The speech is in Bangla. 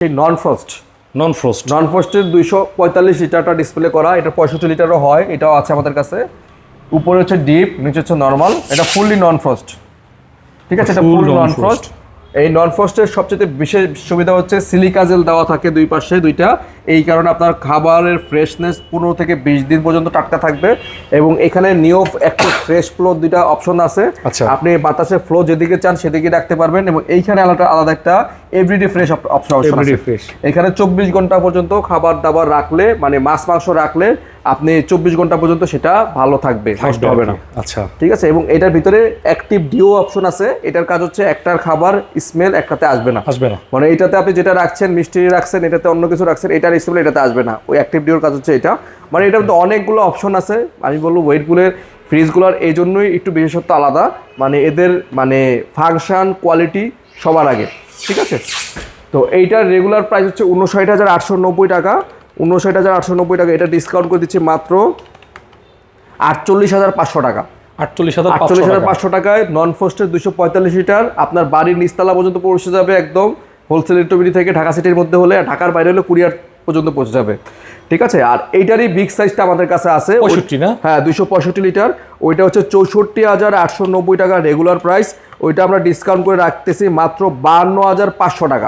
এই নন ফ্রস্ট নন ফ্রস্টের 245 লিটারটা ডিসপ্লে করা, এটা 65 লিটারও হয়, এটাও আছে আমাদের কাছে। উপরে হচ্ছে ডিপ, নিচে হচ্ছে নর্মাল, এটা ফুললি নন ফ্রস্ট। ঠিক আছে, এটা ফুল নন ফ্রস্ট। এই নন ফ্রস্টের সবচেয়ে বিশেষ সুবিধা হচ্ছে সিলিকা জেল দেওয়া থাকে দুই পাশে দুইটা, এই কারণে আপনার খাবারের ফ্রেশনেস 15 থেকে 20 দিন পর্যন্ত টাটকা থাকবে। এবং এখানে নিও অ্যাক্টিভ ফ্রেশ ফ্লো দুইটা অপশন আছে, আপনি বাতাসের ফ্লো যেদিকে চান সেদিকে রাখতে পারবেন। এবং এইখানে আলাদা একটা এভরিডে ফ্রেশ অপশন আছে। এখানে 24 ঘন্টা পর্যন্ত খাবার দাবার রাখলে, মানে মাছ মাংস রাখলে আপনি 24 ঘন্টা পর্যন্ত সেটা ভালো থাকবে, নষ্ট হবে না। আচ্ছা, ঠিক আছে। এবং এটার ভিতরে অ্যাক্টিভ ডিও অপশন আছে, এটার কাজ হচ্ছে একটার খাবার স্মেল একটাতে আসবে না। মানে এটাতে আপনি যেটা রাখছেন, মিষ্টি রাখছেন, এটাতে অন্য কিছু রাখছেন, এটার স্মেল এটাতে আসবে না। ওই অ্যাক্টিভ ডিওর কাজ হচ্ছে এটা। মানে এটার মধ্যে অনেকগুলো অপশন আছে। আমি বলবো ওয়েটগুলোর ফ্রিজগুলোর এই জন্যই একটু বিশেষত্ব আলাদা, মানে এদের মানে ফাংশন কোয়ালিটি সবার আগে। ঠিক আছে। তো এইটার রেগুলার প্রাইস হচ্ছে 59,890 টাকা। 59,890 টাকা। এটা ডিসকাউন্ট করে দিচ্ছি মাত্র 48,500 টাকা। 48,500 টাকায় নন ফ্রস্টের 245 লিটার আপনার বাড়ির নিচতলা পর্যন্ত পৌঁছে যাবে একদম। হোলসেল ইলেকট্রনিক থেকে ঢাকা সিটির মধ্যে হলে, ঢাকার বাইরে হলে কুরিয়ার পর্যন্ত পৌঁছে যাবে। ঠিক আছে। আর এইটারই বিগ সাইজটা আমাদের কাছে আছে, 65 না? হ্যাঁ, 265 লিটার। ওইটা হচ্ছে 64,890 টাকা রেগুলার প্রাইস। ওইটা আমরা ডিসকাউন্ট করে রাখতেছি মাত্র 52,500 টাকা।